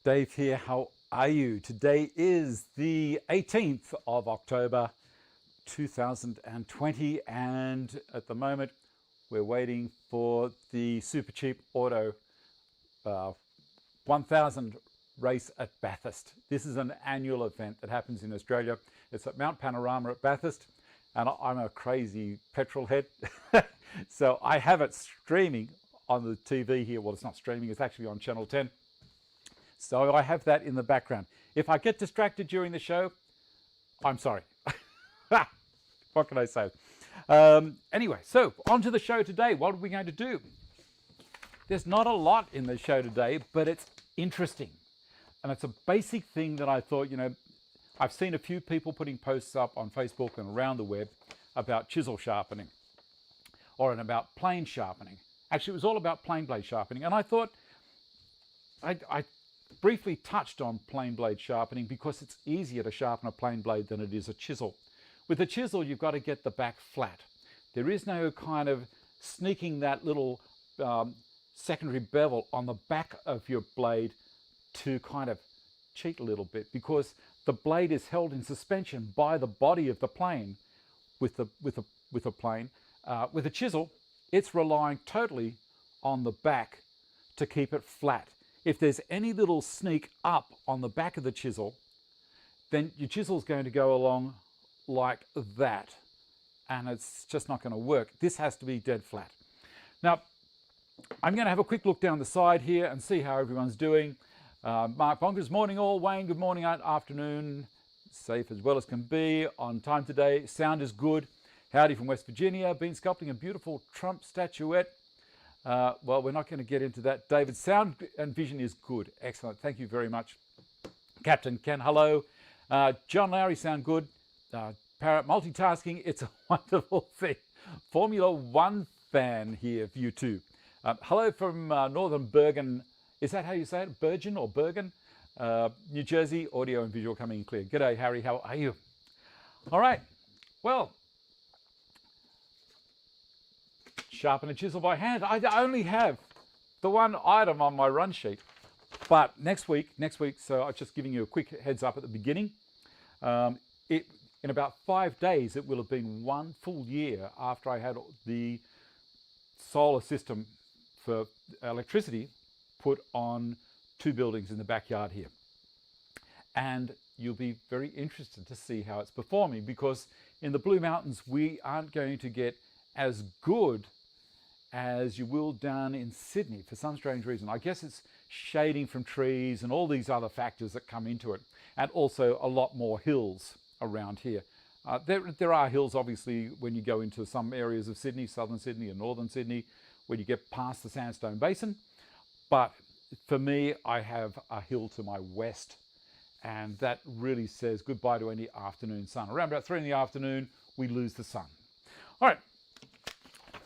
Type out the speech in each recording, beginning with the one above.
Dave here. How are you? Today is the 18th of October 2020, and at the moment we're waiting for the super cheap auto 1000 race at Bathurst. This is an annual event that happens in Australia. It's at Mount Panorama at Bathurst, and I'm a crazy petrol head so I have it streaming on the TV here. Well, it's not streaming, it's actually on Channel 10. So I have that in the background. If I get distracted during the show, I'm sorry. What can I say? Anyway, so on to the show today. What are we going to do? There's not a lot in the show today, but it's interesting. And it's a basic thing that I thought, I've seen a few people putting posts up on Facebook and around the web about chisel sharpening or about plane sharpening. Actually, it was all about plane blade sharpening. And I thought, I briefly touched on plane blade sharpening because it's easier to sharpen a plane blade than it is a chisel. With a chisel, you've got to get the back flat. There is no kind of sneaking that little secondary bevel on the back of your blade to kind of cheat a little bit, because the blade is held in suspension by the body of the plane with a plane. With a chisel, it's relying totally on the back to keep it flat. If there's any little sneak up on the back of the chisel, then your chisel's going to go along like that, and it's just not going to work. This has to be dead flat. Now, I'm going to have a quick look down the side here and see how everyone's doing. Mark Bonkers, morning all. Wayne, good morning, afternoon. Safe as well as can be. On time today. Sound is good. Howdy from West Virginia. Been sculpting a beautiful Trump statuette. Well, we're not going to get into that. David, sound and vision is good. Excellent. Thank you very much. Captain Ken, hello. John Lowry, sound good. Parra, multitasking, it's a wonderful thing. Formula One fan here for you too. Hello from Northern Bergen. Is that how you say it? Bergen or Bergen? New Jersey, audio and visual coming in clear. G'day, Harry, how are you? All right, well, sharpen a chisel by hand. I only have the one item on my run sheet, but next week, so I'm just giving you a quick heads up at the beginning. In about 5 days, it will have been 1 full year after I had the solar system for electricity put on 2 buildings in the backyard here. And you'll be very interested to see how it's performing, because in the Blue Mountains, we aren't going to get as good as you will down in Sydney for some strange reason. I guess it's shading from trees and all these other factors that come into it, and also a lot more hills around here. There are hills, obviously, when you go into some areas of Sydney, southern Sydney and northern Sydney, when you get past the Sandstone Basin. But for me, I have a hill to my west, and that really says goodbye to any afternoon sun. Around about 3 in the afternoon, we lose the sun. All right,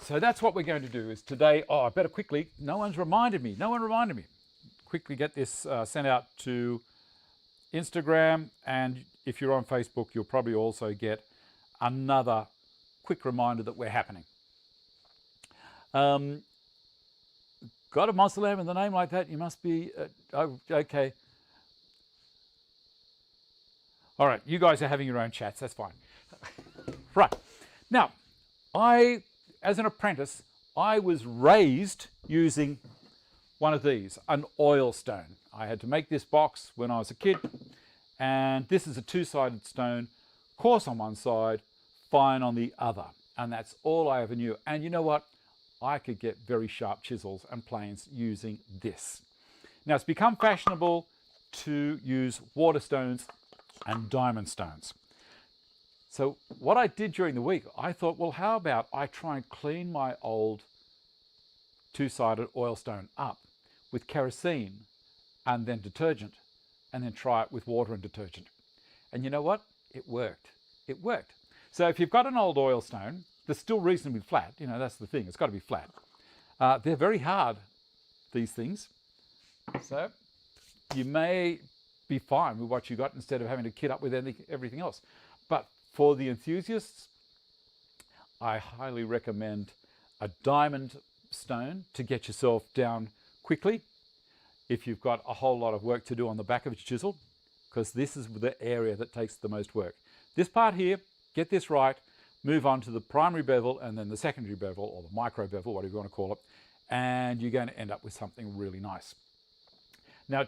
so that's what we're going to do is today. Oh, I better quickly, no one reminded me. Quickly get this sent out to Instagram, and if you're on Facebook, you'll probably also get another quick reminder that we're happening. Got a monster lamb with a name like that? You must be, oh, okay. All right, you guys are having your own chats, that's fine. Right, now, as an apprentice, I was raised using one of these, an oil stone. I had to make this box when I was a kid, and this is a 2-sided stone, coarse on one side, fine on the other, and that's all I ever knew. And you know what? I could get very sharp chisels and planes using this. Now, it's become fashionable to use water stones and diamond stones. So what I did during the week, I thought, well, how about I try and clean my old 2-sided oil stone up with kerosene and then detergent, and then try it with water and detergent. And you know what? It worked. It worked. So if you've got an old oil stone that's still reasonably flat, that's the thing, it's got to be flat. They're very hard, these things. So you may be fine with what you got instead of having to kit up with everything else. But for the enthusiasts, I highly recommend a diamond stone to get yourself down quickly. if you've got a whole lot of work to do on the back of a chisel, because this is the area that takes the most work. This part here, get this right, move on to the primary bevel and then the secondary bevel, or the micro bevel, whatever you want to call it, and you're going to end up with something really nice. Now,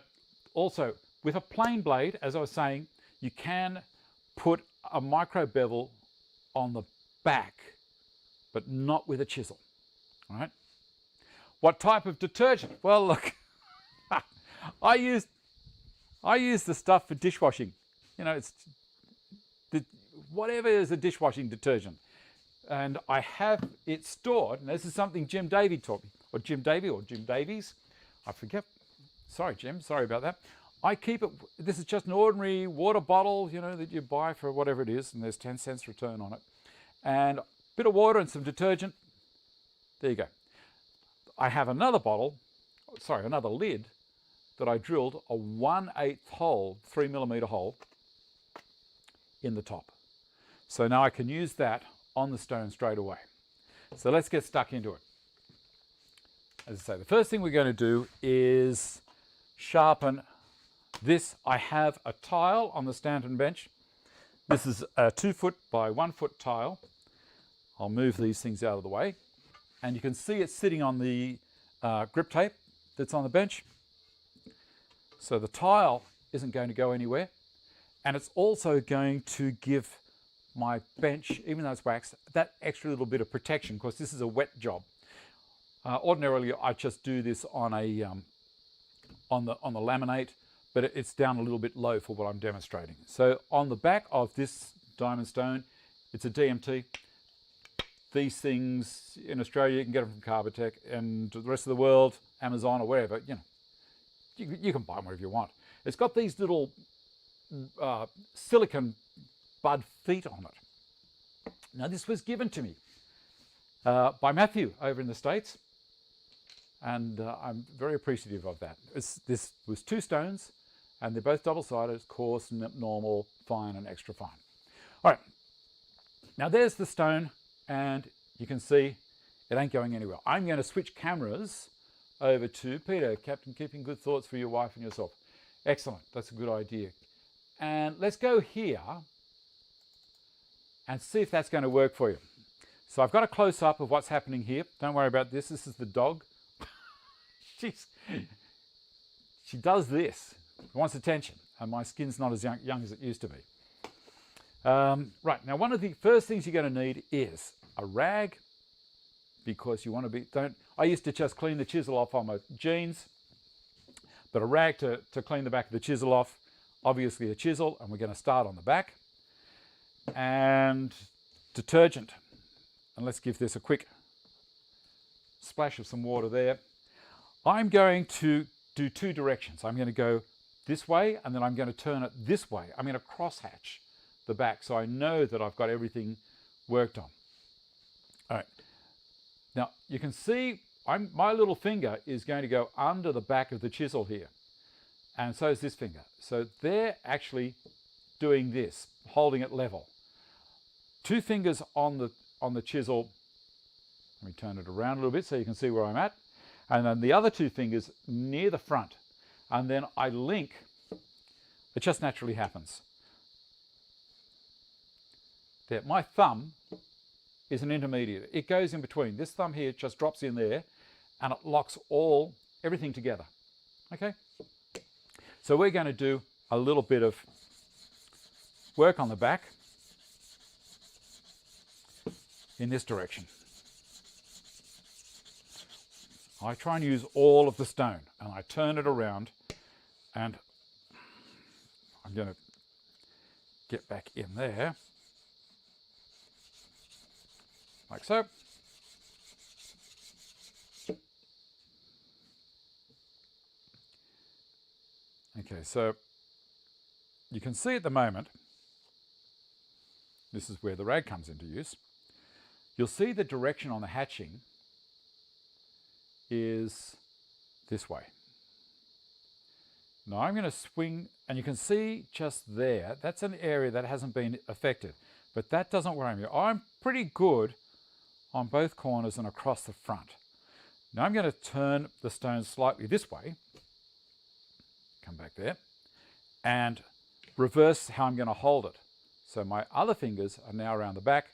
also, with a plain blade, as I was saying, you can put a micro bevel on the back, but not with a chisel, all right? What type of detergent? Well, look, I use the stuff for dishwashing. You know, it's whatever is a dishwashing detergent. And I have it stored, and this is something Jim Davey taught me, or Jim Davies, I forget. Sorry, Jim, sorry about that. I keep it, this is just an ordinary water bottle, you know, that you buy for whatever it is, and there's 10 cents return on it. And a bit of water and some detergent. There you go. I have another bottle, sorry, another lid that I drilled a 1/8 hole, 3mm hole in the top. So now I can use that on the stone straight away. So let's get stuck into it. As I say, the first thing we're going to do is sharpen this. I have a tile on the Stanton bench. This is a 2 foot by 1 foot tile. I'll move these things out of the way. And you can see it sitting on the grip tape that's on the bench. So the tile isn't going to go anywhere. And it's also going to give my bench, even though it's waxed, that extra little bit of protection, because this is a wet job. Ordinarily, I just do this on a on the laminate, but it's down a little bit low for what I'm demonstrating. So on the back of this diamond stone, it's a DMT. These things in Australia, you can get them from Carbotech, and the rest of the world, Amazon or wherever, you know, you can buy them wherever you want. It's got these little silicon bud feet on it. Now, this was given to me by Matthew over in the States, and I'm very appreciative of that. This was 2 stones, and they're both double-sided, coarse, normal, fine, and extra fine. All right, now there's the stone, and you can see it ain't going anywhere. I'm going to switch cameras over to Peter, Captain Keeping Good Thoughts for your wife and yourself. Excellent, that's a good idea. And let's go here and see if that's going to work for you. So I've got a close-up of what's happening here. Don't worry about this. This is the dog. She does this. She wants attention. And my skin's not as young as it used to be. Right, now one of the first things you're going to need is a rag, because you want to be, I used to just clean the chisel off on my jeans, but a rag to clean the back of the chisel off, obviously a chisel, and we're going to start on the back, and detergent. And let's give this a quick splash of some water there. I'm going to do 2 directions. I'm going to go this way, and then I'm going to turn it this way. I'm going to crosshatch the back so I know that I've got everything worked on. All right. Now you can see my little finger is going to go under the back of the chisel here, and so is this finger. So they're actually doing this, holding it level. 2 fingers on the chisel. Let me turn it around a little bit so you can see where I'm at. And then the other 2 fingers near the front. And then I link. It just naturally happens. There, my thumb is an intermediate. It goes in between. This thumb here just drops in there, and it locks everything together. Okay? So we're going to do a little bit of work on the back in this direction. I try and use all of the stone, and I turn it around, and I'm going to get back in there, like so. Okay, so you can see at the moment, this is where the rag comes into use. You'll see the direction on the hatching is this way. Now I'm going to swing, and you can see just there, that's an area that hasn't been affected, but that doesn't worry me. I'm pretty good on both corners and across the front. Now I'm going to turn the stone slightly this way, come back there, and reverse how I'm going to hold it. So my other fingers are now around the back.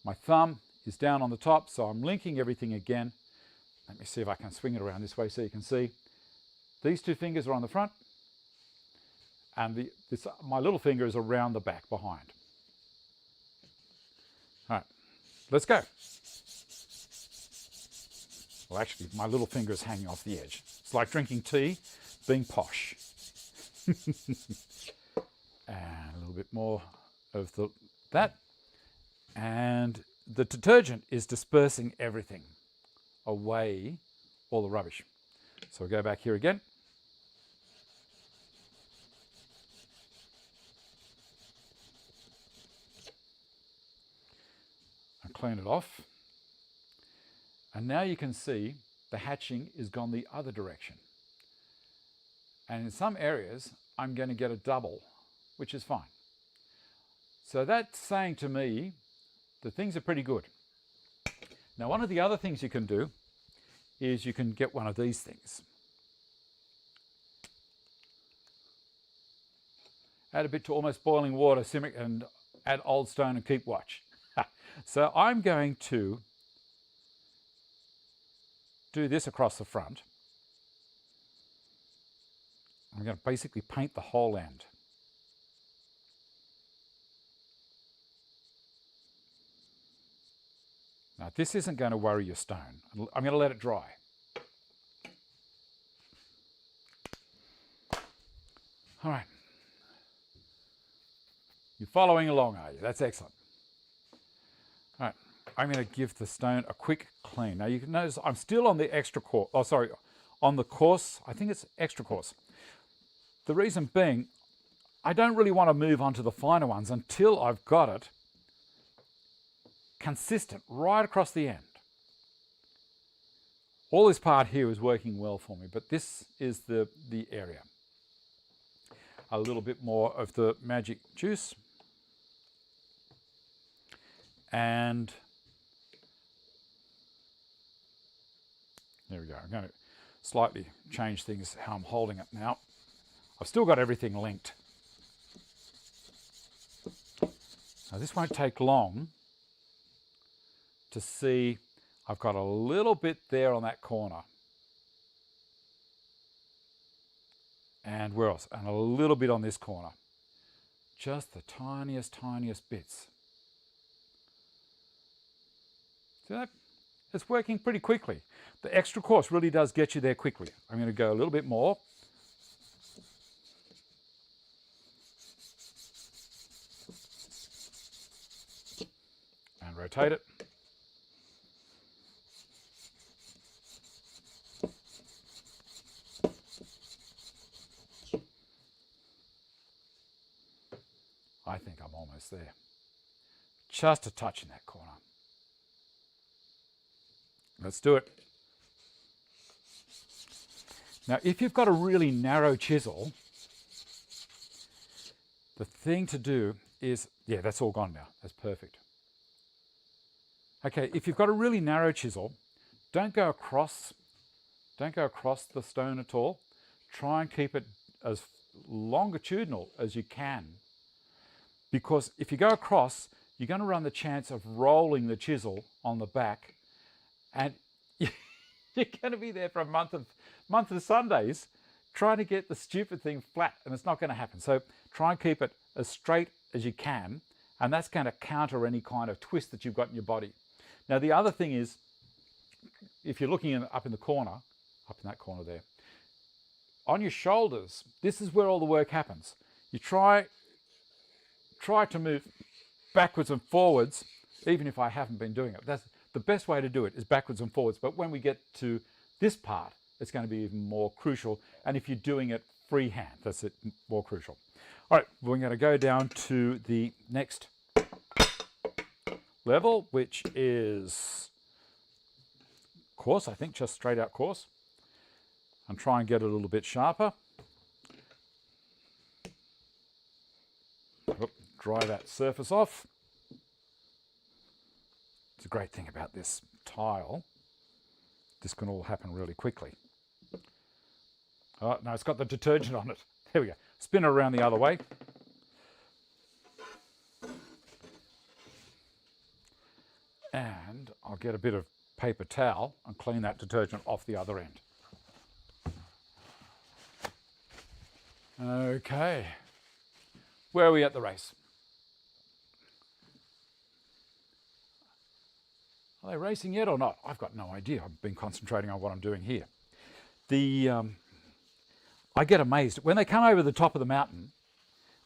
My thumb is down on the top, so I'm linking everything again. Let me see if I can swing it around this way so you can see. These two fingers are on the front, and my little finger is around the back behind. All right, let's go. Well, actually, my little finger is hanging off the edge. It's like drinking tea, being posh. And a little bit more of that. And the detergent is dispersing everything away, all the rubbish. So we'll go back here again. And clean it off. And now you can see the hatching is gone the other direction. And in some areas, I'm going to get a double, which is fine. So that's saying to me that things are pretty good. Now, one of the other things you can do is you can get one of these things. Add a bit to almost boiling water, simmer, and add old stone and keep watch. So I'm going to do this across the front. I'm going to basically paint the whole end. Now, this isn't going to worry your stone. I'm going to let it dry. All right. You're following along, are you? That's excellent. All right. I'm going to give the stone a quick clean. Now, you can notice I'm still on the extra coarse. Oh, sorry, on the coarse. I think it's extra coarse. The reason being, I don't really want to move on to the finer ones until I've got it consistent right across the end. All this part here is working well for me, but this is the area. A little bit more of the magic juice. And there we go. I'm going to slightly change things how I'm holding it now. I've still got everything linked. Now this won't take long to see. I've got a little bit there on that corner. And where else? And a little bit on this corner. Just the tiniest, tiniest bits. See that? It's working pretty quickly. The extra coarse really does get you there quickly. I'm going to go a little bit more. And rotate it. I think I'm almost there. Just a touch in that corner. Let's do it. Now, if you've got a really narrow chisel, the thing to do is, yeah, that's all gone now. That's perfect. Okay, if you've got a really narrow chisel, don't go across the stone at all. Try and keep it as longitudinal as you can. Because if you go across, you're going to run the chance of rolling the chisel on the back, and you're going to be there for a month of Sundays trying to get the stupid thing flat, and it's not going to happen. So try and keep it as straight as you can, and that's going to counter any kind of twist that you've got in your body. Now, the other thing is, if you're looking up in the corner, up in that corner there, on your shoulders, this is where all the work happens. You try to move backwards and forwards, even if I haven't been doing it. That's the best way to do it, is backwards and forwards. But when we get to this part, it's going to be even more crucial. And if you're doing it freehand, that's it, more crucial. All right, we're going to go down to the next level, which is coarse, I think, just straight out coarse. And try and get it a little bit sharper. Dry that surface off. It's a great thing about this tile. This can all happen really quickly. Oh, no, it's got the detergent on it. There we go. Spin it around the other way. And I'll get a bit of paper towel and clean that detergent off the other end. Okay. Where are we at the race? Are they racing yet or not? I've got no idea. I've been concentrating on what I'm doing here. I get amazed. When they come over the top of the mountain,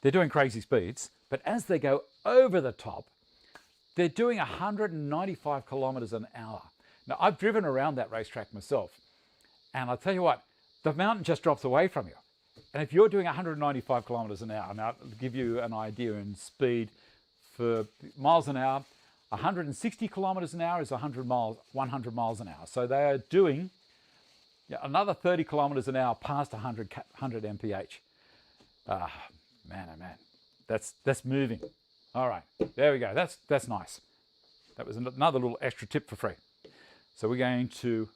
they're doing crazy speeds, but as they go over the top, they're doing 195 kilometers an hour. Now, I've driven around that racetrack myself, and I'll tell you what, the mountain just drops away from you. And if you're doing 195 kilometers an hour, now to give you an idea in speed for miles an hour, 160 kilometers an hour is 100 miles an hour. So they are doing another 30 kilometers an hour past 100 mph. Man, oh man, that's moving. All right, there we go. That's nice. That was another little extra tip for free. So we're going to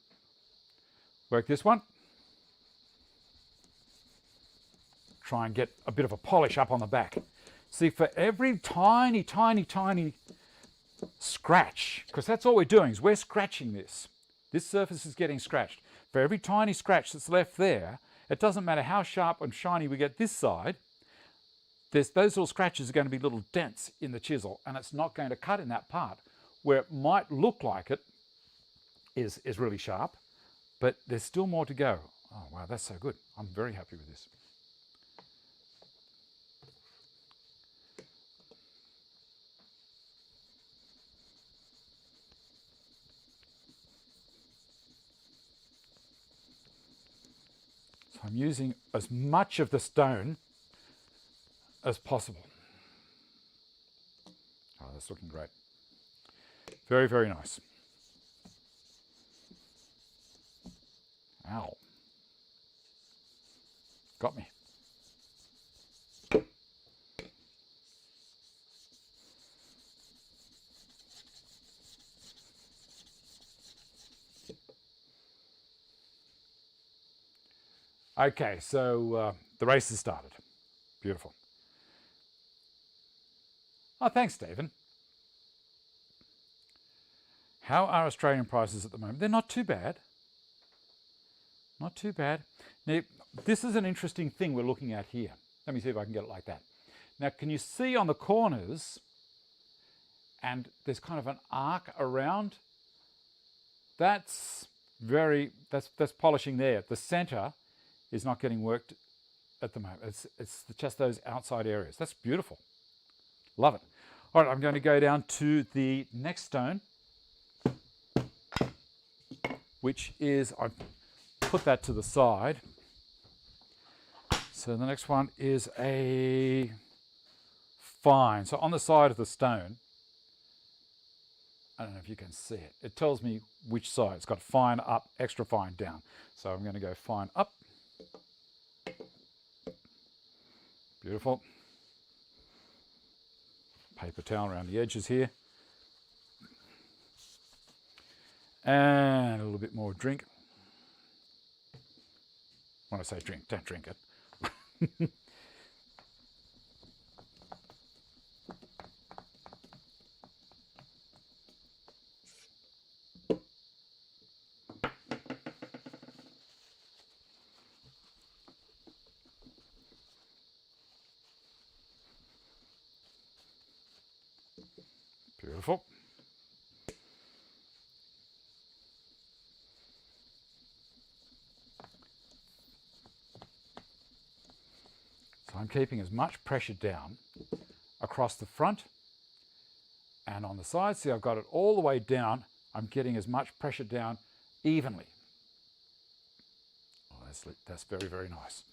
work this one. Try and get a bit of a polish up on the back. See, for every tiny, tiny, tiny scratch, because that's all we're doing is we're scratching this. This surface is getting scratched. For every tiny scratch that's left there, it doesn't matter how sharp and shiny we get this side, those little scratches are going to be little dents in the chisel, and it's not going to cut in that part where it might look like it is really sharp, but there's still more to go. Oh wow, that's so good. I'm very happy with this. So I'm using as much of the stone as possible. Oh, that's looking great. Very, very nice. Ow. Got me. Okay, so the race has started. Beautiful. Oh, thanks, Stephen. How are Australian prices at the moment? They're not too bad. Not too bad. Now, this is an interesting thing we're looking at here. Let me see if I can get it like that. Now, can you see on the corners, and there's kind of an arc around? That's polishing there. The center is not getting worked at the moment. It's just those outside areas. That's beautiful. Love it. All right, I'm going to go down to the next stone, which is, I've put that to the side. So the next one is a fine. So on the side of the stone, I don't know if you can see it. It tells me which side. It's got fine up, extra fine down. So I'm going to go fine up. Beautiful. Paper towel around the edges here. And a little bit more drink. When I say drink, don't drink it. Beautiful. So I'm keeping as much pressure down across the front and on the side. See, I've got it all the way down. I'm getting as much pressure down evenly. Oh, that's very, very nice.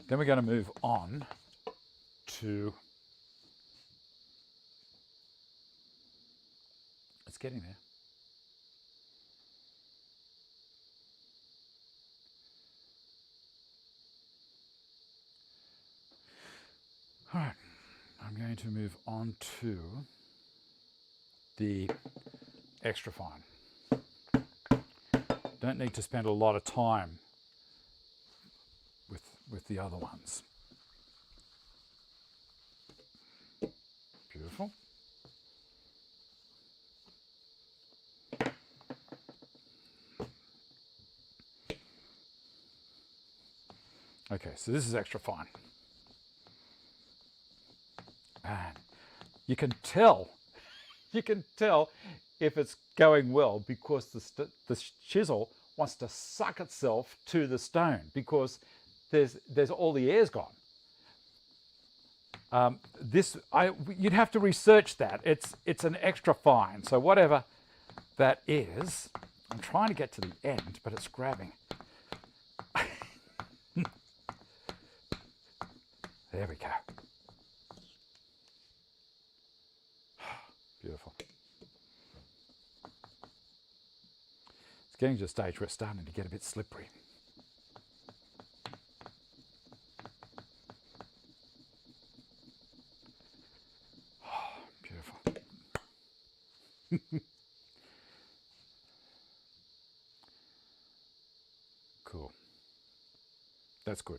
Then we're going to move on to it's getting there. All right, I'm going to move on to the extra fine. Don't need to spend a lot of time with the other ones. Beautiful. Okay, so this is extra fine. And you can tell if it's going well because the chisel wants to suck itself to the stone because there's all the air's gone. You'd have to research that. It's an extra fine. So whatever that is, I'm trying to get to the end, but it's grabbing. There we go. Beautiful. It's getting to a stage where it's starting to get a bit slippery. Beautiful. Cool. That's good.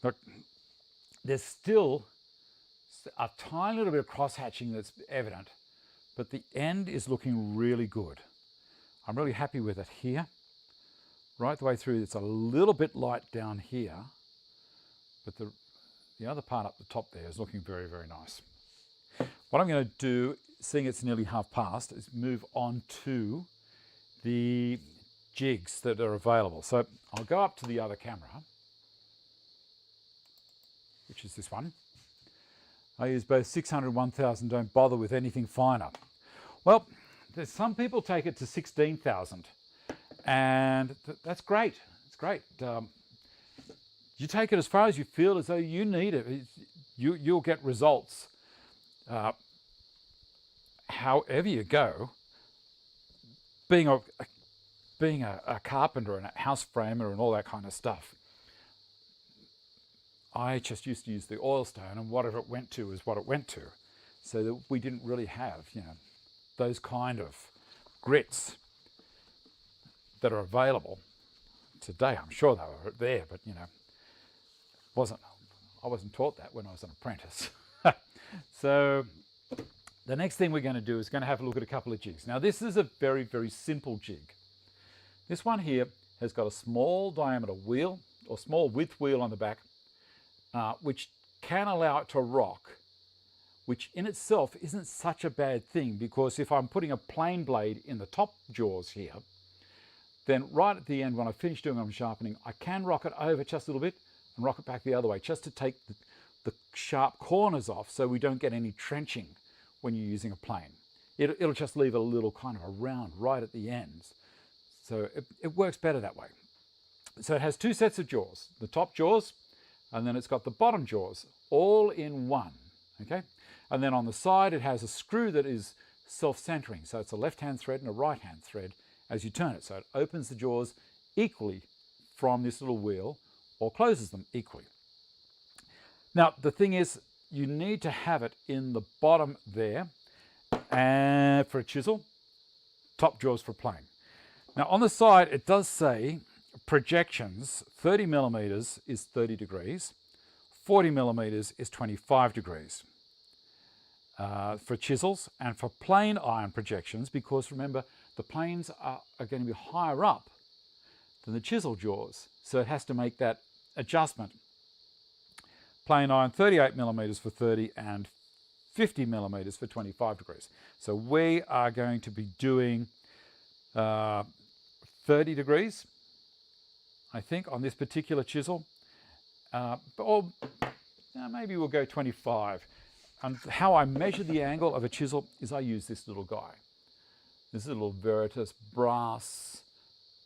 Look, there's still a tiny little bit of cross-hatching that's evident, but the end is looking really good. I'm really happy with it here. Right the way through, it's a little bit light down here, but the other part up the top there is looking very, very nice. What I'm going to do, seeing it's nearly half past, is move on to the jigs that are available. So I'll go up to the other camera, which is this one. I use both 600 and 1000, don't bother with anything finer. Well, there's some people take it to 16,000, and that's great. It's great. You take it as far as you feel as though you need it. You'll get results however you go. Being a carpenter and a house framer and all that kind of stuff, I just used to use the oil stone, and whatever it went to is what it went to. So that we didn't really have, those kind of grits that are available today. I'm sure they were there, but I wasn't taught that when I was an apprentice. So the next thing we're going to do is going to have a look at a couple of jigs. Now this is a very, very simple jig. This one here has got a small diameter wheel or small width wheel on the back, which can allow it to rock, which in itself isn't such a bad thing, because if I'm putting a plain blade in the top jaws here, then right at the end when I finish doing my sharpening, I can rock it over just a little bit and rock it back the other way, just to take the sharp corners off so we don't get any trenching when you're using a plane. It'll just leave a little kind of a round right at the ends. So it works better that way. So it has two sets of jaws, the top jaws, and then it's got the bottom jaws all in one, okay? And then on the side, it has a screw that is self-centering. So it's a left-hand thread and a right-hand thread as you turn it. So it opens the jaws equally from this little wheel or closes them equally. Now, the thing is, you need to have it in the bottom there and for a chisel, top jaws for plane. Now on the side, it does say projections, 30 millimeters is 30 degrees, 40 millimeters is 25 degrees for chisels, and for plane iron projections, because remember, the planes are going to be higher up than the chisel jaws, so it has to make that adjustment. Plane iron, 38 millimeters for 30 and 50 millimeters for 25 degrees. So we are going to be doing 30 degrees, I think, on this particular chisel, or maybe we'll go 25. And how I measure the angle of a chisel is I use this little guy. This little Veritas brass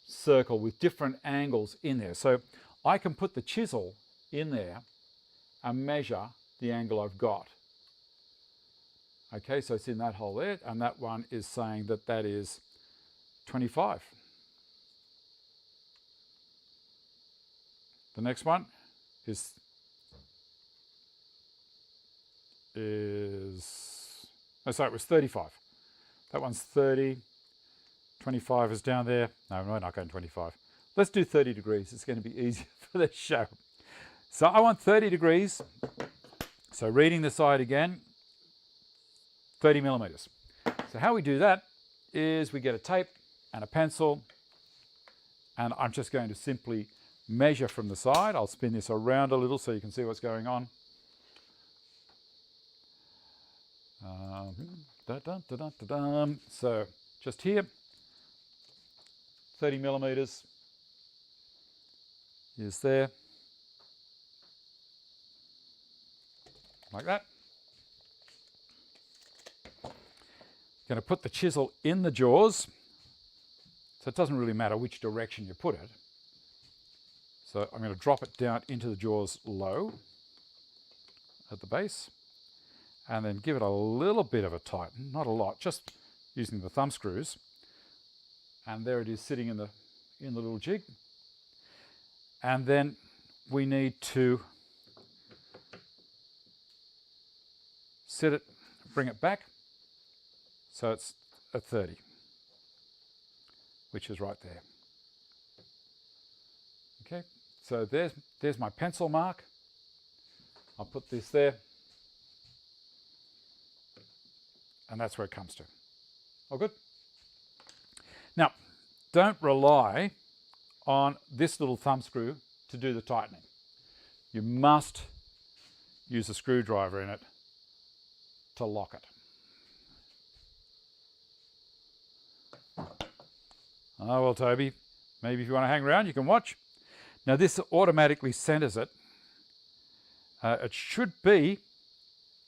circle with different angles in there. So I can put the chisel in there and measure the angle I've got. Okay, so it's in that hole there, and that one is saying that that is 25. The next one is oh, sorry, it was 35. That one's 30. 25 is down there. No, we're not going 25. Let's do 30 degrees. It's going to be easier for the show. So I want 30 degrees. So reading the side again, 30 millimeters. So how we do that is we get a tape and a pencil, and I'm just going to simply measure from the side. I'll spin this around a little so you can see what's going on. So just here, 30 millimeters is there, like that. Going to put the chisel in the jaws, so it doesn't really matter which direction you put it. So I'm going to drop it down into the jaws low at the base, and then give it a little bit of a tighten, not a lot, just using the thumb screws. And there it is sitting in the little jig. And then we need to set it, bring it back, so it's at 30, which is right there. Okay, so there's my pencil mark. I'll put this there, and that's where it comes to. All good? Now, don't rely on this little thumb screw to do the tightening. You must use a screwdriver in it to lock it. Oh, well, Toby, maybe if you want to hang around, you can watch. Now, this automatically centers it. It should be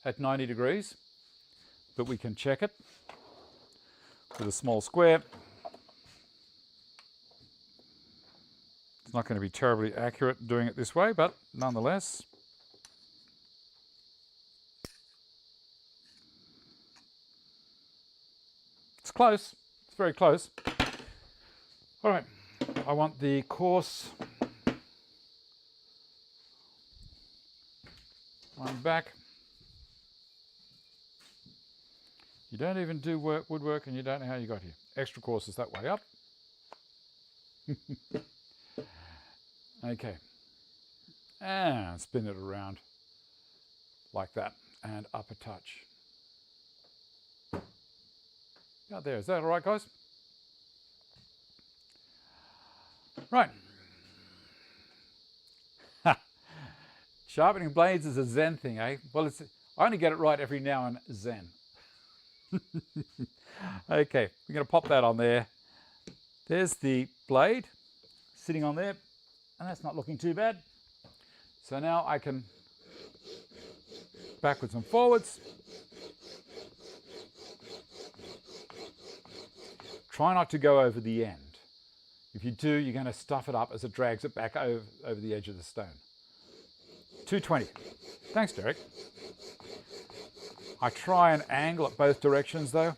at 90 degrees, but we can check it with a small square. It's not going to be terribly accurate doing it this way, but nonetheless. It's close. It's very close. All right, I want the coarse one back. You don't even do woodwork and you don't know how you got here. Extra coarse is that way up. Okay, and spin it around like that and up a touch. Yeah, there. Is that all right, guys? Right. Sharpening blades is a Zen thing, eh? Well, I only get it right every now and Zen. Okay, we're going to pop that on there. There's the blade sitting on there, and that's not looking too bad. So now I can backwards and forwards. Try not to go over the end. If you do, you're going to stuff it up as it drags it back over the edge of the stone. 220. Thanks, Derek. I try and angle it both directions though.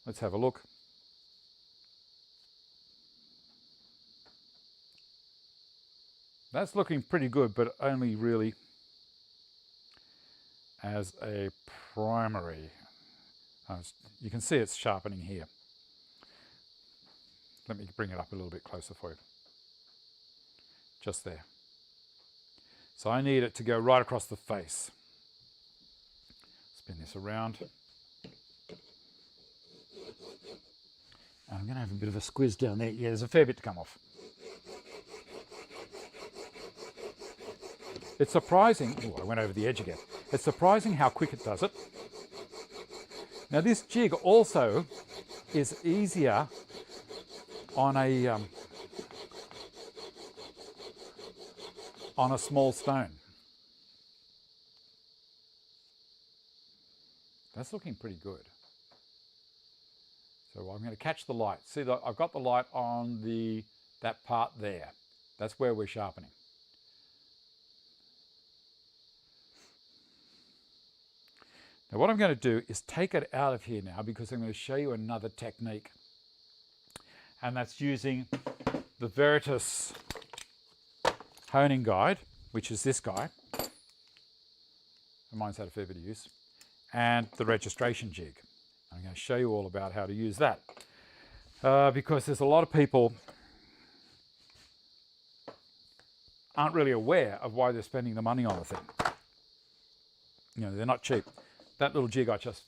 Let's have a look. That's looking pretty good, but only really as a primary. You can see it's sharpening here. Let me bring it up a little bit closer for you. Just there. So I need it to go right across the face. Spin this around. I'm going to have a bit of a squiz down there. Yeah, there's a fair bit to come off. It's surprising. Oh, I went over the edge again. It's surprising how quick it does it. Now this jig also is easier on a small stone. That's looking pretty good. So I'm going to catch the light. See, I've got the light on that part there. That's where we're sharpening. Now what I'm going to do is take it out of here now, because I'm going to show you another technique. And that's using the Veritas honing guide, which is this guy. Mine's had a fair bit of use. And the registration jig. I'm going to show you all about how to use that. Because there's a lot of people aren't really aware of why they're spending the money on the thing. You know, they're not cheap. That little jig I just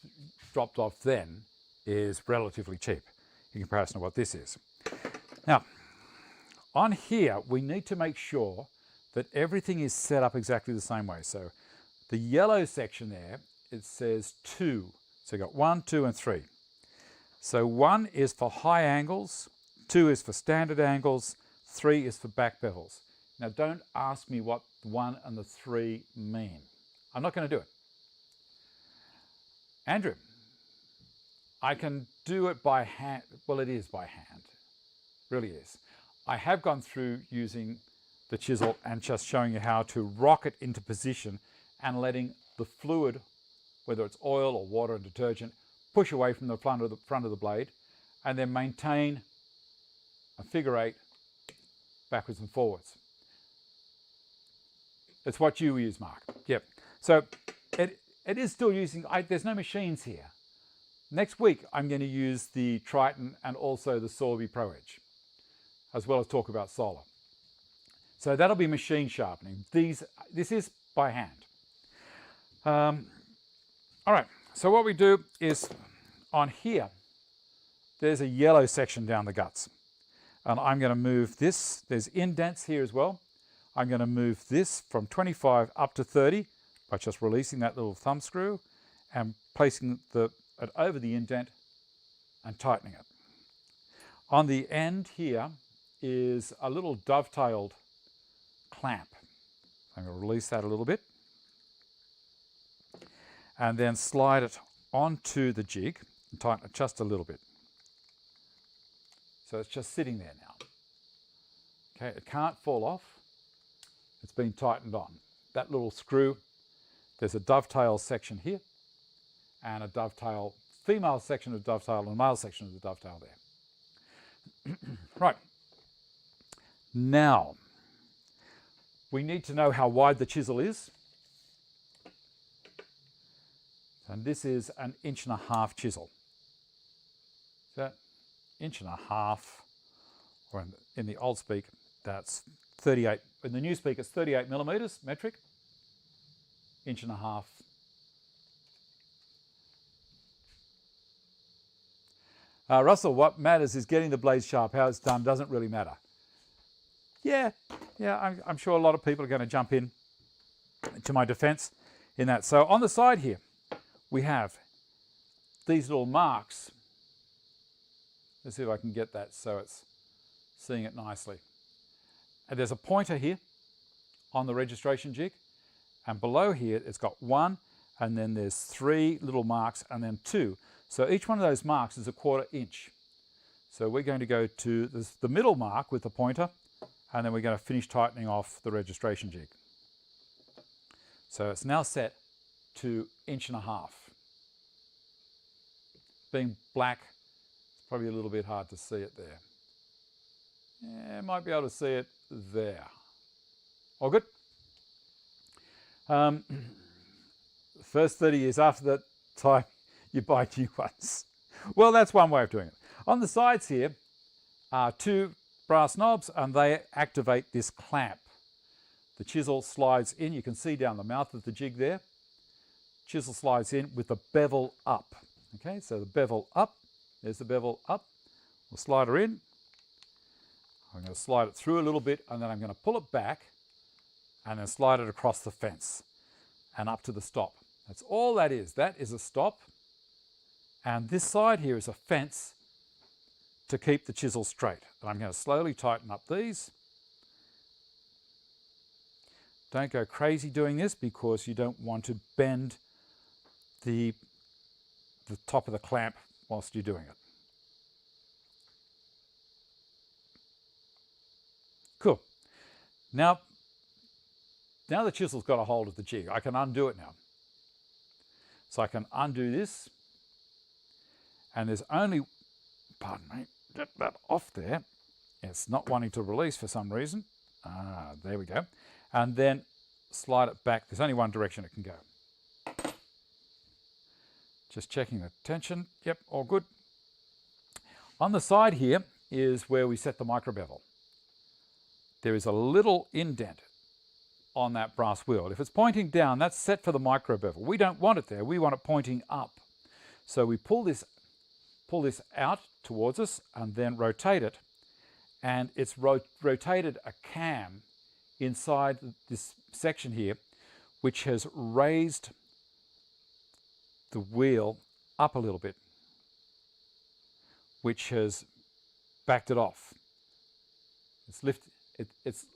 dropped off then is relatively cheap in comparison to what this is. Now, on here, we need to make sure that everything is set up exactly the same way. So the yellow section there, it says 2. So you've got 1, 2, and 3. So 1 is for high angles, 2 is for standard angles, 3 is for back bevels. Now don't ask me what the 1 and the 3 mean. I'm not going to do it. Andrew, I can do it by hand. Well, it is by hand. It really is. I have gone through using the chisel and just showing you how to rock it into position and letting the fluid, whether it's oil or water and detergent, push away from the front of the blade, and then maintain a figure 8 backwards and forwards. It's what you use, Mark. Yep. So it is still using, there's no machines here. Next week, I'm going to use the Triton and also the Sorby Pro Edge, as well as talk about solar. So that'll be machine sharpening. This is by hand. All right, so what we do is on here, there's a yellow section down the guts. And I'm going to move this. There's indents here as well. I'm going to move this from 25 up to 30 by just releasing that little thumb screw and placing it over the indent and tightening it. On the end here is a little dovetailed clamp. I'm going to release that a little bit and then slide it onto the jig and tighten it just a little bit. So it's just sitting there now. Okay, it can't fall off. It's been tightened on. That little screw, there's a dovetail section here and a dovetail, female section of dovetail and a male section of the dovetail there. Right. Now, we need to know how wide the chisel is. And this is an 1.5" chisel. So 1.5", or in the old speak, that's 38. In the new speak, it's 38 millimeters metric, 1.5". Russell, what matters is getting the blade sharp. How it's done doesn't really matter. Yeah, I'm sure a lot of people are going to jump in to my defense in that. So on the side here, we have these little marks. Let's see if I can get that so it's seeing it nicely. And there's a pointer here on the registration jig, and below here it's got 1, and then there's 3 little marks, and then 2. So each one of those marks is a 1/4 inch. So we're going to go to the middle mark with the pointer, and then we're going to finish tightening off the registration jig. So it's now set to 1.5". Being black, it's probably a little bit hard to see it there. Yeah, might be able to see it there. All good? First 30 years after that time, you buy new ones. Well, that's one way of doing it. On the sides here are 2 brass knobs, and they activate this clamp. The chisel slides in. You can see down the mouth of the jig there. Chisel slides in with the bevel up. Okay, so the bevel up. There's the bevel up. We'll slide her in. I'm going to slide it through a little bit, and then I'm going to pull it back and then slide it across the fence and up to the stop. That's all that is. That is a stop. And this side here is a fence to keep the chisel straight. And I'm going to slowly tighten up these. Don't go crazy doing this because you don't want to bend the the top of the clamp whilst you're doing it. Cool. Now the chisel's got a hold of the jig. I can undo it now. So I can undo this, and there's only, pardon me, get that off there. It's not wanting to release for some reason. There we go. And then slide it back. There's only one direction it can go. Just checking the tension. Yep, all good. On the side here is where we set the micro bevel. There is a little indent on that brass wheel. If it's pointing down, that's set for the micro bevel. We don't want it there. We want it pointing up. So we pull this out towards us and then rotate it. And it's rotated a cam inside this section here, which has raised the wheel up a little bit, which has backed it off. It's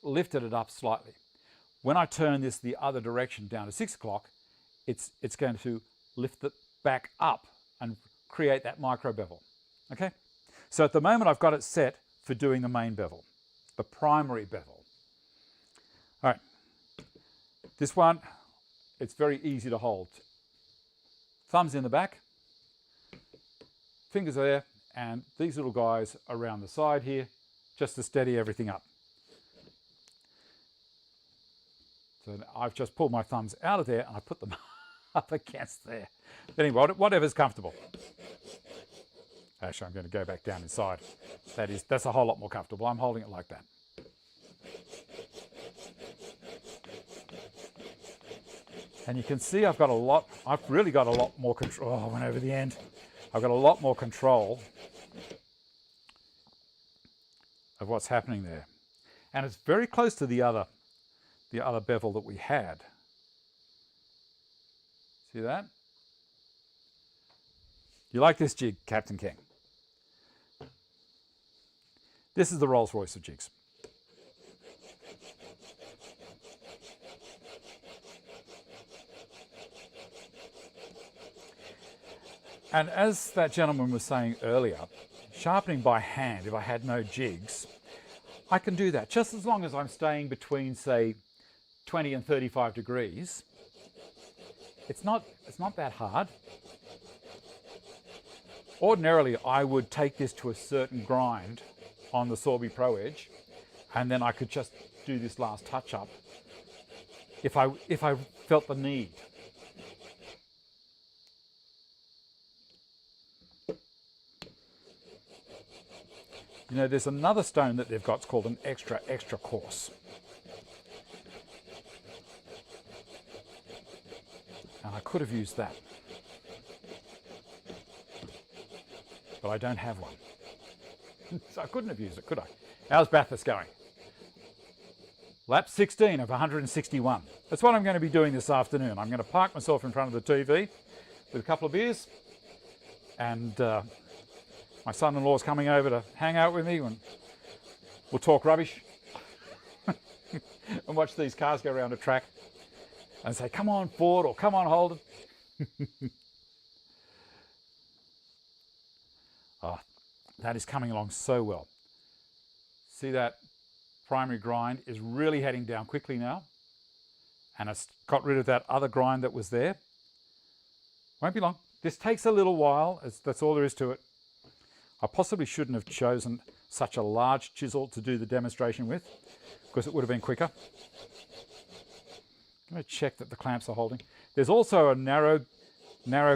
lifted it up slightly. When I turn this the other direction down to 6 o'clock, it's going to lift it back up and create that micro bevel. Okay? So at the moment I've got it set for doing the main bevel, the primary bevel. All right. This one, it's very easy to hold. Thumbs in the back, fingers are there, and these little guys around the side here, just to steady everything up. So I've just pulled my thumbs out of there and I put them up against there. Anyway, whatever's comfortable. Actually, I'm going to go back down inside. That's a whole lot more comfortable. I'm holding it like that. And you can see I've really got a lot more control. Oh, I went over the end. I've got a lot more control of what's happening there. And it's very close to the other bevel that we had. See that? You like this jig, Captain King? This is the Rolls Royce of jigs. And as that gentleman was saying earlier, sharpening by hand, if I had no jigs, I can do that just as long as I'm staying between, say, 20 and 35 degrees. It's not that hard. Ordinarily, I would take this to a certain grind on the Sorby Pro Edge, and then I could just do this last touch-up if I felt the need. You know, there's another stone that they've got, it's called an extra coarse. And I could have used that. But I don't have one. So I couldn't have used it, could I? How's Bathurst going? Lap 16 of 161. That's what I'm going to be doing this afternoon. I'm going to park myself in front of the TV with a couple of beers, and my son-in-law's coming over to hang out with me, and we'll talk rubbish and watch these cars go around a track and say, come on, Ford, or come on, Holden. Oh, that is coming along so well. See that primary grind is really heading down quickly now, and it's got rid of that other grind that was there. Won't be long. This takes a little while. That's all there is to it. I possibly shouldn't have chosen such a large chisel to do the demonstration with, because it would have been quicker. I'm going to check that the clamps are holding. There's also a narrow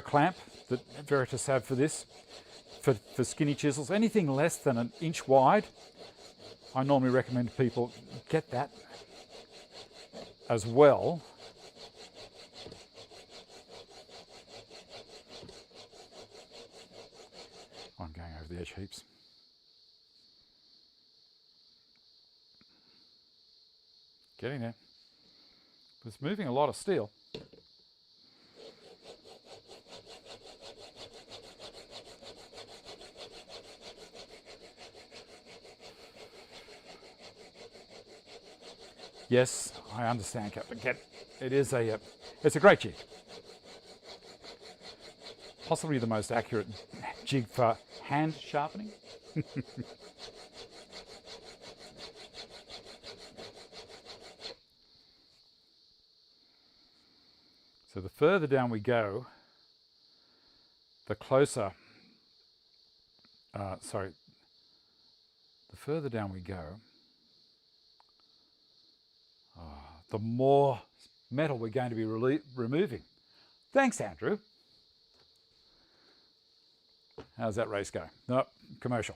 clamp that Veritas have for this, for skinny chisels. Anything less than an inch wide, I normally recommend people get that as well. I'm going over the edge heaps. Getting there. It's moving a lot of steel. Yes, I understand, Captain. It's a great jig. possibly the most accurate jig for hand sharpening. So the further down we go, the closer, the further down we go, the more metal we're going to be removing. Thanks, Andrew. How's that race go? Nope, commercial.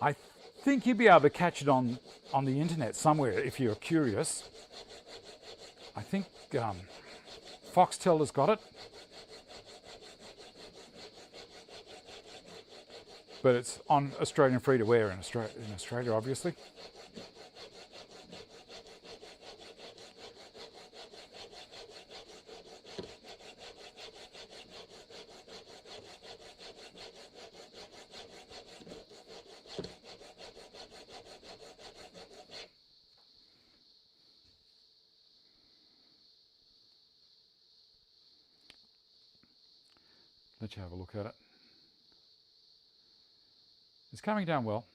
I think you'd be able to catch it on the internet somewhere if you're curious. I think Foxtel has got it. But it's on Australian free-to-wear in Australia, obviously. Let you have a look at it. It's coming down well.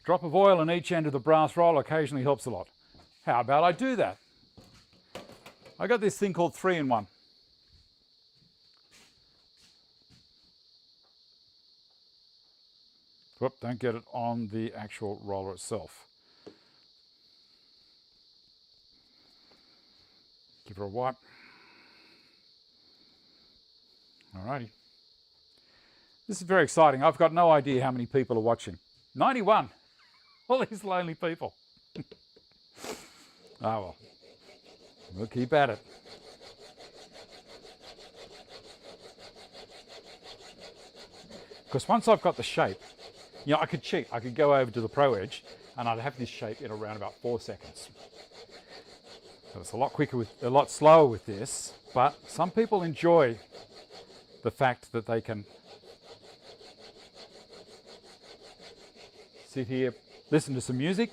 A drop of oil on each end of the brass roll occasionally helps a lot. How about I do that? I got this thing called 3-in-1. Whoop, don't get it on the actual roller itself. Give her a wipe. Alrighty. This is very exciting. I've got no idea how many people are watching. 91. All these lonely people. Oh well. We'll keep at it. Because once I've got the shape, you know, I could cheat. I could go over to the Pro Edge and I'd have this shape in around about 4 seconds. So it's a lot quicker a lot slower with this, but some people enjoy the fact that they can sit here, listen to some music,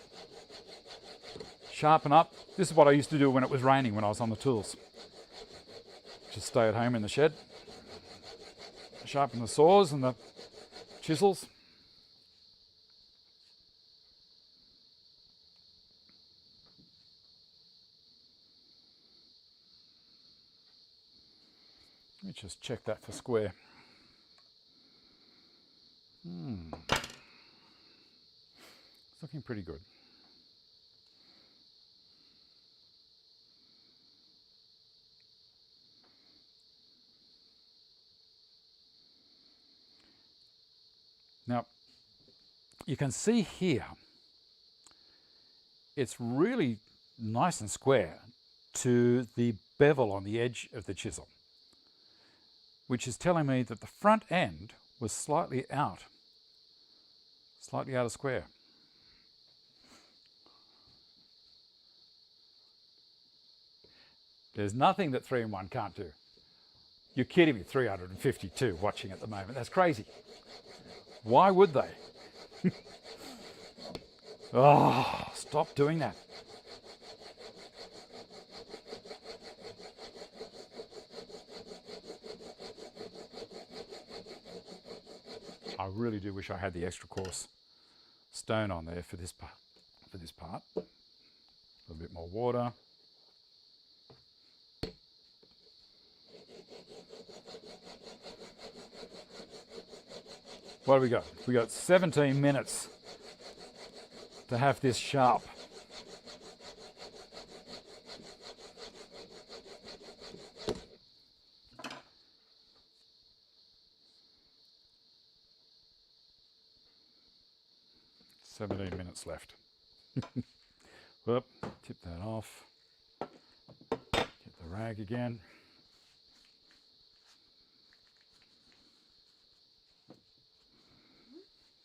sharpen up. This is what I used to do when it was raining, when I was on the tools. Just stay at home in the shed, sharpen the saws and the chisels. Let me just check that for square. It's looking pretty good. Now, you can see here, it's really nice and square to the bevel on the edge of the chisel, which is telling me that the front end was slightly out of square. There's nothing that 3-in-1 can't do. You're kidding me, 352 watching at the moment. That's crazy. Why would they? Oh, stop doing that. I really do wish I had the extra coarse stone on there for this part. A little bit more water. What do we got? We got 17 minutes to have this sharp. "17 minutes left." Whoop, tip that off. Get the rag again.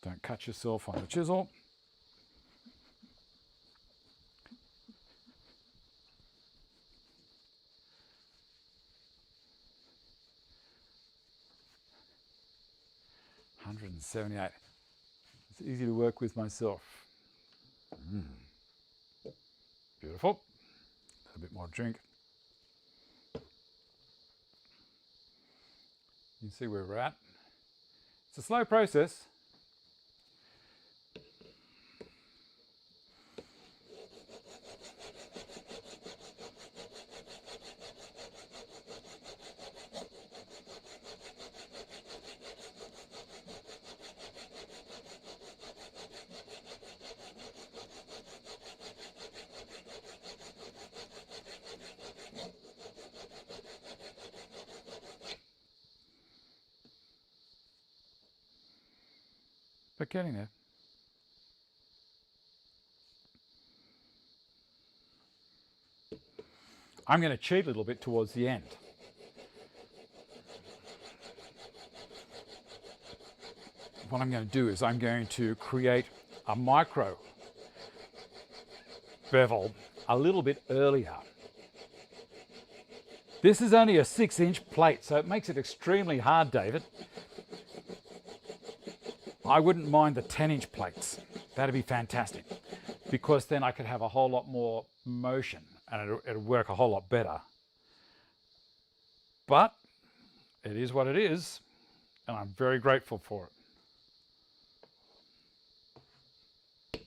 Don't cut yourself on the chisel. $178. It's easy to work with myself. Beautiful. A bit more drink. You can see where we're at. It's a slow process. But getting there. I'm going to cheat a little bit towards the end. What I'm going to do is I'm going to create a micro bevel a little bit earlier. This is only a 6-inch plate, so it makes it extremely hard, David. I wouldn't mind the 10-inch plates. That'd be fantastic, because then I could have a whole lot more motion and it'll work a whole lot better. But it is what it is, and I'm very grateful for it.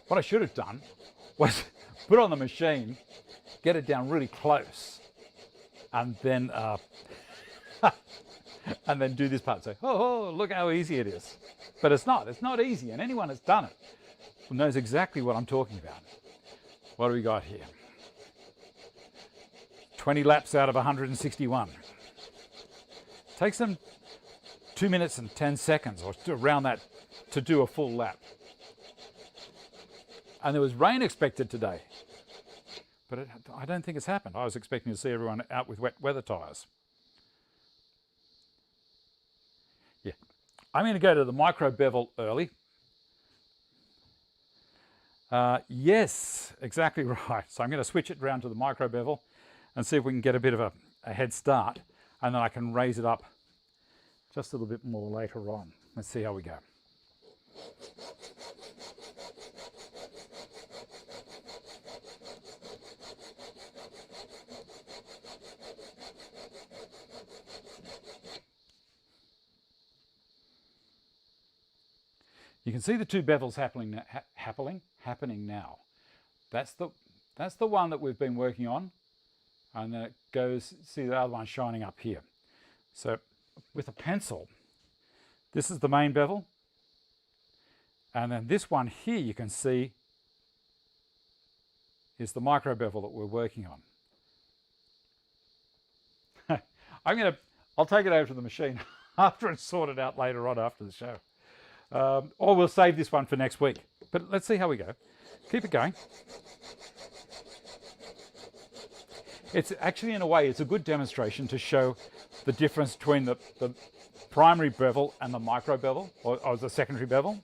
What I should have done was put on the machine, get it down really close, and then and then do this part. Say, oh, look how easy it is. But it's not easy, and anyone that's done it knows exactly what I'm talking about. What do we got here? 20 laps out of 161. Takes them 2 minutes and 10 seconds or around that to do a full lap. And there was rain expected today, but I don't think it's happened. I was expecting to see everyone out with wet weather tyres. Yeah, I'm going to go to the micro bevel early. Yes, exactly right. So I'm going to switch it around to the micro bevel and see if we can get a bit of a head start, and then I can raise it up just a little bit more later on. Let's see how we go. You can see the two bevels happening now. That's the one that we've been working on, and then it goes, see the other one shining up here. So with a pencil, this is the main bevel, and then this one here you can see is the micro bevel that we're working on. I'll take it over to the machine after it's sorted out later on after the show. Or we'll save this one for next week. But let's see how we go. Keep it going. It's actually, in a way, it's a good demonstration to show the difference between the primary bevel and the micro bevel, or the secondary bevel.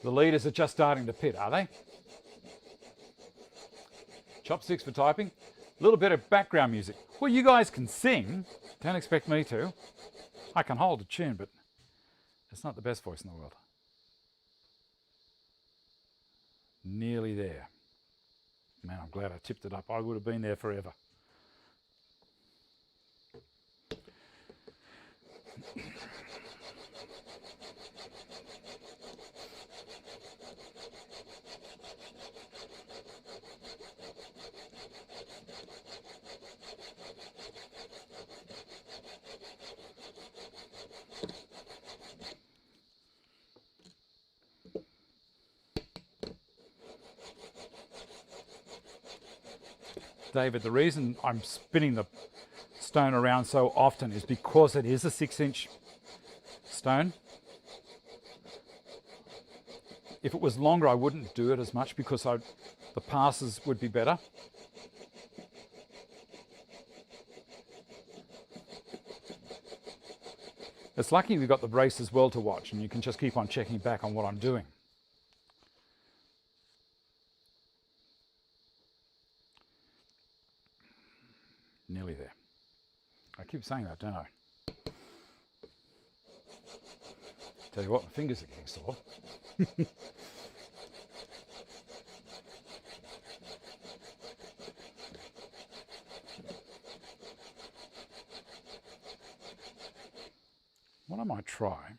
The leaders are just starting to pit, are they? Chopsticks for typing. A little bit of background music. Well, you guys can sing. Don't expect me to. I can hold a tune, but it's not the best voice in the world. Nearly there. Man, I'm glad I tipped it up. I would have been there forever. David, the reason I'm spinning the stone around so often is because it is a 6-inch stone. If it was longer, I wouldn't do it as much because the passes would be better. It's lucky we've got the race as well to watch, and you can just keep on checking back on what I'm doing. Nearly there. I keep saying that, don't I? Tell you what, my fingers are getting sore. What I might try,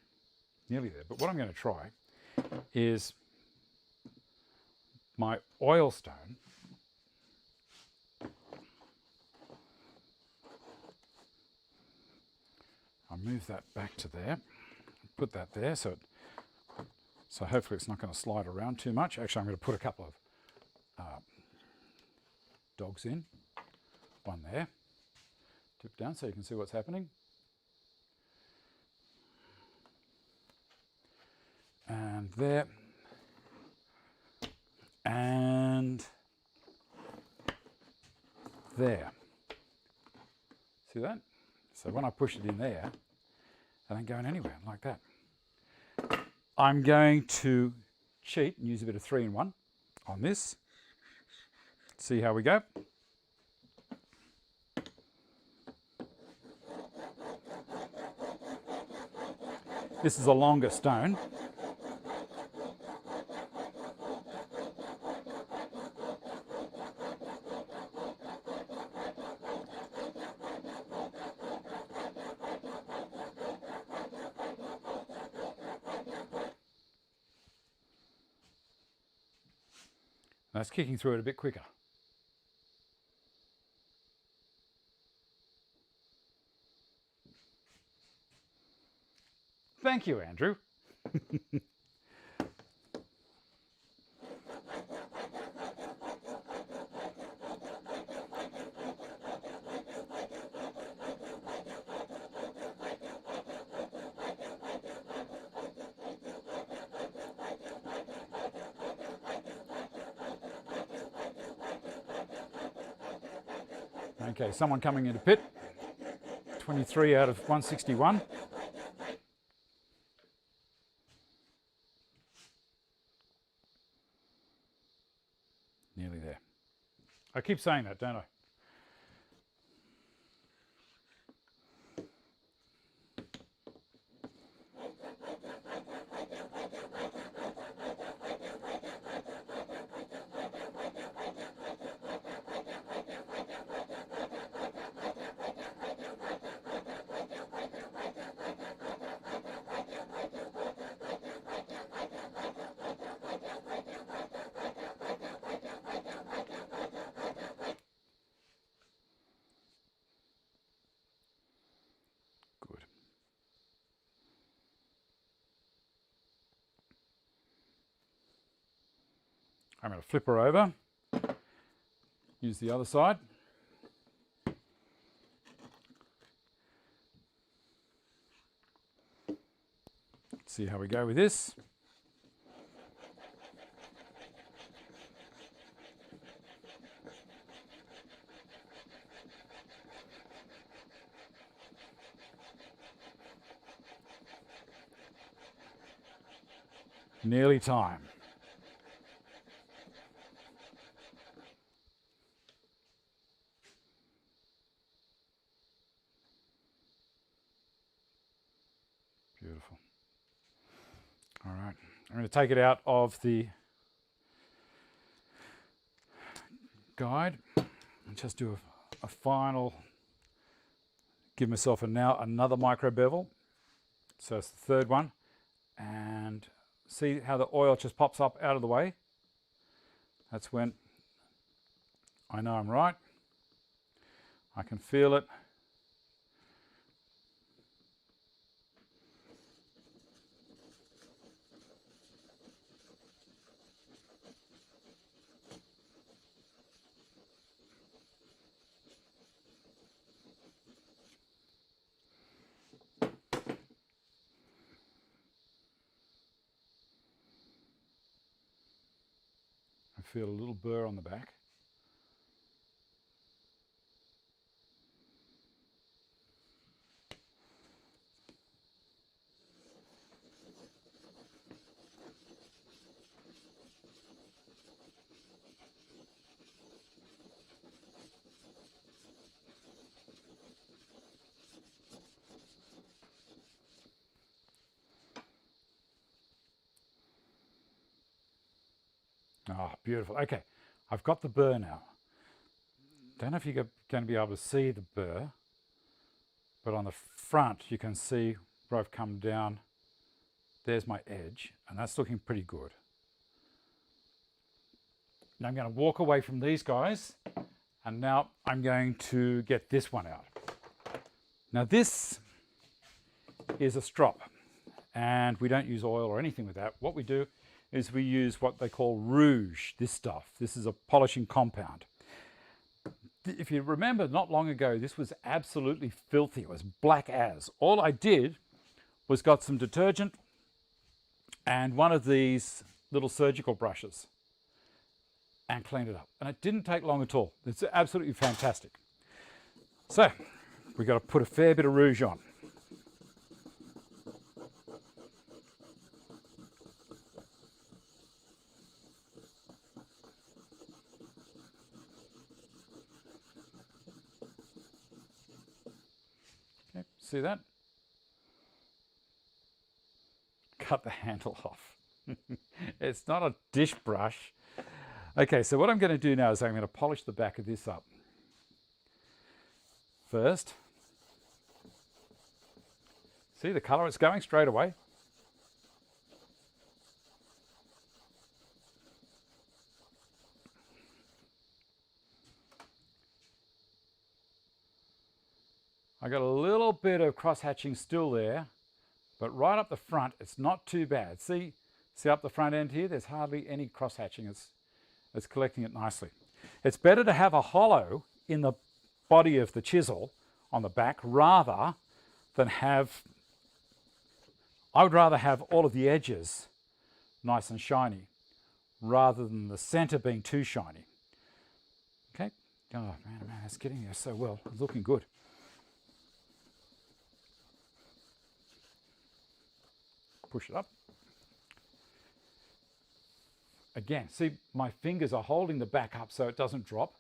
nearly there, but what I'm going to try is my oil stone. I'll move that back to there, put that there so hopefully it's not going to slide around too much. Actually, I'm going to put a couple of dogs in. One there. Tip down so you can see what's happening. And there. And there. See that? So when I push it in there, it ain't going anywhere like that. I'm going to cheat and use a bit of 3-in-1 on this. See how we go. This is a longer stone. That's kicking through it a bit quicker. Thank you, Andrew. Okay, someone coming into pit. 23 out of 161. Nearly there. I keep saying that, don't I? I'm going to flip her over, use the other side. Let's see how we go with this. Nearly time. Beautiful. All right, I'm going to take it out of the guide and just do a final, give myself another micro bevel. So it's the third one, and see how the oil just pops up out of the way. That's when I know I'm right. I can feel it. I feel a little burr on the back. Ah, beautiful. Okay, I've got the burr now. Don't know if you're going to be able to see the burr, but on the front you can see where I've come down. There's my edge, and that's looking pretty good. Now I'm going to walk away from these guys, and now I'm going to get this one out. Now this is a strop, and we don't use oil or anything with that. What we do is we use what they call rouge, this stuff. This is a polishing compound. If you remember, not long ago, this was absolutely filthy. It was black as. All I did was got some detergent and one of these little surgical brushes and cleaned it up. And it didn't take long at all. It's absolutely fantastic. So we've got to put a fair bit of rouge on. Okay, see that? Cut the handle off. It's not a dish brush. Okay, so what I'm going to do now is I'm going to polish the back of this up. First, see the colour? It's going straight away. I got a little bit of cross-hatching still there, but right up the front, it's not too bad. See up the front end here? There's hardly any cross-hatching. It's collecting it nicely. It's better to have a hollow in the body of the chisel on the back rather than have, I would rather have all of the edges nice and shiny rather than the center being too shiny. Okay, oh man, it's getting there so well. It's looking good. Push it up. Again, see, my fingers are holding the back up so it doesn't drop.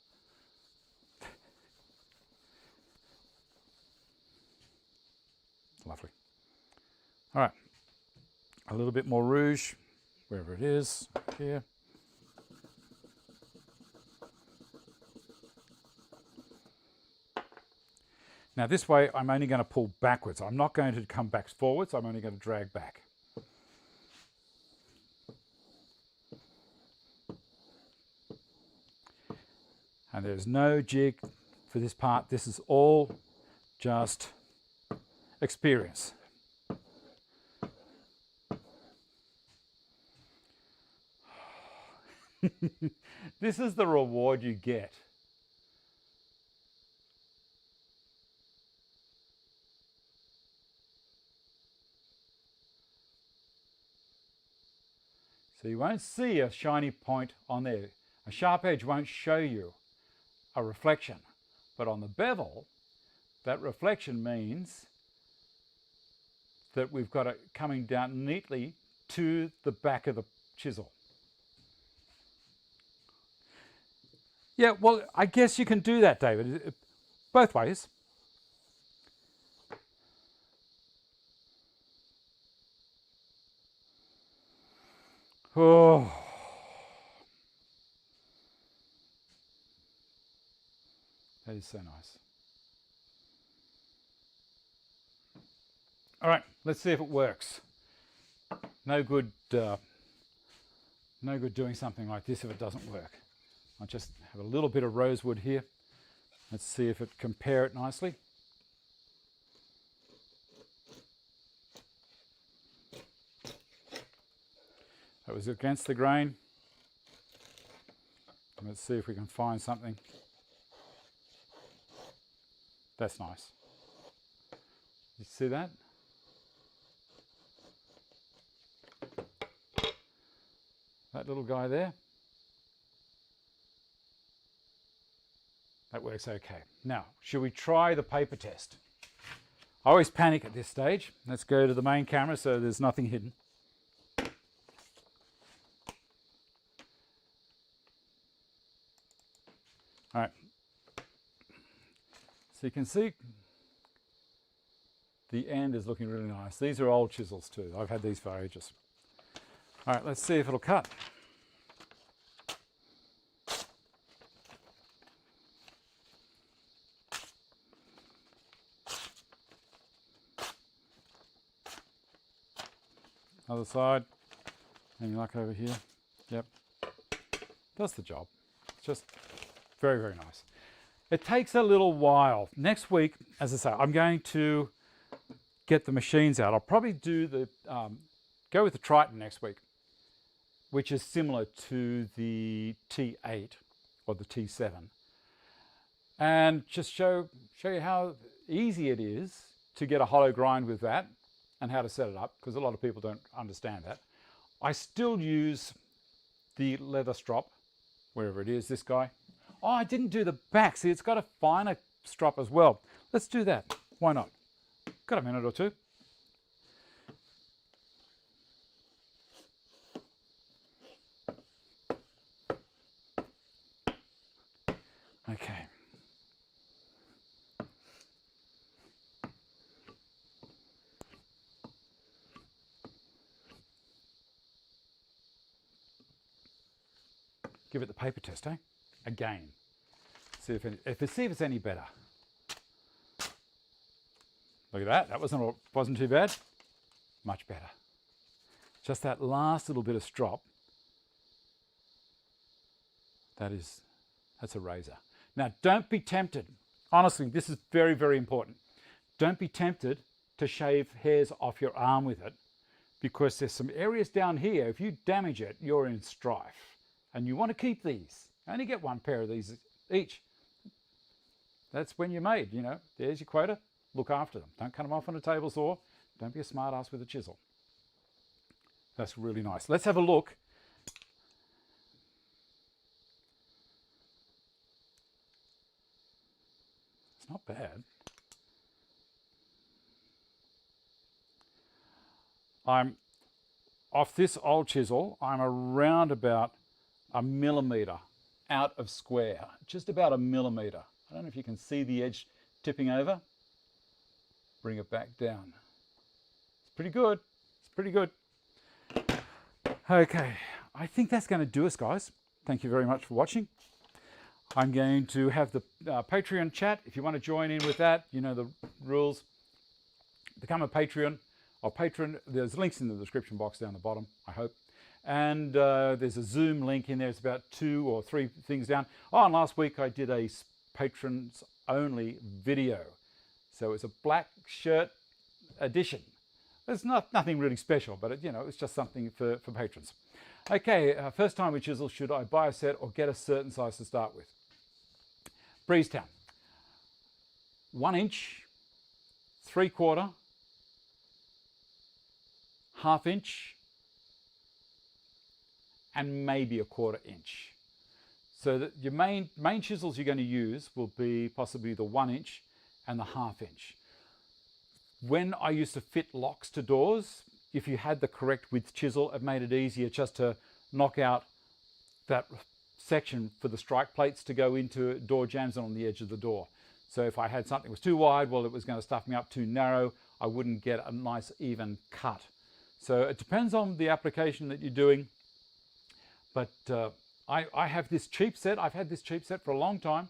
Lovely. All right, a little bit more rouge, wherever it is, here. Now this way, I'm only going to pull backwards. I'm not going to come back forwards, I'm only going to drag back. And there's no jig for this part. This is all just experience. This is the reward you get. So you won't see a shiny point on there. A sharp edge won't show you a reflection, but on the bevel, that reflection means that we've got it coming down neatly to the back of the chisel. Yeah, well, I guess you can do that, David, both ways. Oh. That is so nice. All right, let's see if it works. No good doing something like this if it doesn't work. I'll just have a little bit of rosewood here. Let's see if it compare it nicely. That was against the grain. Let's see if we can find something. That's nice. You see that? That little guy there. That works okay. Now, should we try the paper test? I always panic at this stage. Let's go to the main camera so there's nothing hidden. All right. So you can see the end is looking really nice. These are old chisels too. I've had these for ages. All right, let's see if it'll cut. Other side. Any luck over here? Yep. Does the job. Just very, very nice. It takes a little while. Next week, as I say, I'm going to get the machines out. I'll probably do the go with the Triton next week, which is similar to the T8 or the T7, and just show you how easy it is to get a hollow grind with that and how to set it up, because a lot of people don't understand that. I still use the leather strop, wherever it is, this guy. Oh, I didn't do the back. See, it's got a finer strop as well. Let's do that. Why not? Got a minute or two. Okay. Give it the paper test, eh? Again. See if it's any better. Look at that. That wasn't too bad. Much better. Just that last little bit of strop. That's a razor. Now, don't be tempted. Honestly, this is very, very important. Don't be tempted to shave hairs off your arm with it, because there's some areas down here. If you damage it, you're in strife. And you want to keep these. Only get one pair of these each. That's when you're made, you know. There's your quota. Look after them. Don't cut them off on a table saw. Don't be a smart ass with a chisel. That's really nice. Let's have a look. It's not bad. I'm off this old chisel. I'm around about a millimetre out of square, just about a millimetre. I don't know if you can see the edge tipping over. Bring it back down. It's pretty good. It's pretty good. Okay, I think that's going to do us, guys. Thank you very much for watching. I'm going to have the Patreon chat. If you want to join in with that, you know the rules. Become a Patreon or patron. There's links in the description box down the bottom, I hope. And there's a Zoom link in there. It's about 2 or 3 things down. Oh, and last week I did a patrons only video. So it's a black shirt edition. It's nothing really special, but it's just something for patrons. Okay, first time with chisel, should I buy a set or get a certain size to start with? Breezetown. 1 inch, 3/4, 1/2 inch, and maybe a 1/4 inch. So that your main chisels you're going to use will be possibly the 1 inch and the 1/2 inch. When I used to fit locks to doors, if you had the correct width chisel, it made it easier just to knock out that section for the strike plates to go into door jambs on the edge of the door. So if I had something that was too wide, well, it was going to stuff me up. Too narrow, I wouldn't get a nice even cut. So it depends on the application that you're doing. But I have this cheap set. I've had this cheap set for a long time.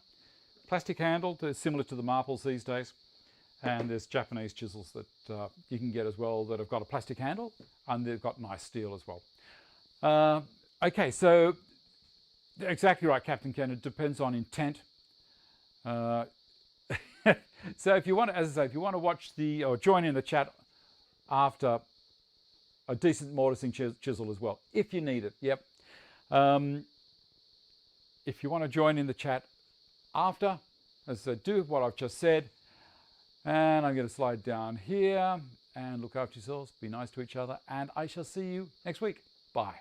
Plastic handle, similar to the marbles these days. And there's Japanese chisels that you can get as well that have got a plastic handle, and they've got nice steel as well. Okay, so exactly right, Captain Ken. It depends on intent. So if you want to, as I say, if you want to watch or join in the chat after, a decent mortising chisel as well, if you need it. Yep. If you want to join in the chat after, as I say, do what I've just said. And I'm going to slide down here and look after yourselves, be nice to each other, and I shall see you next week. Bye.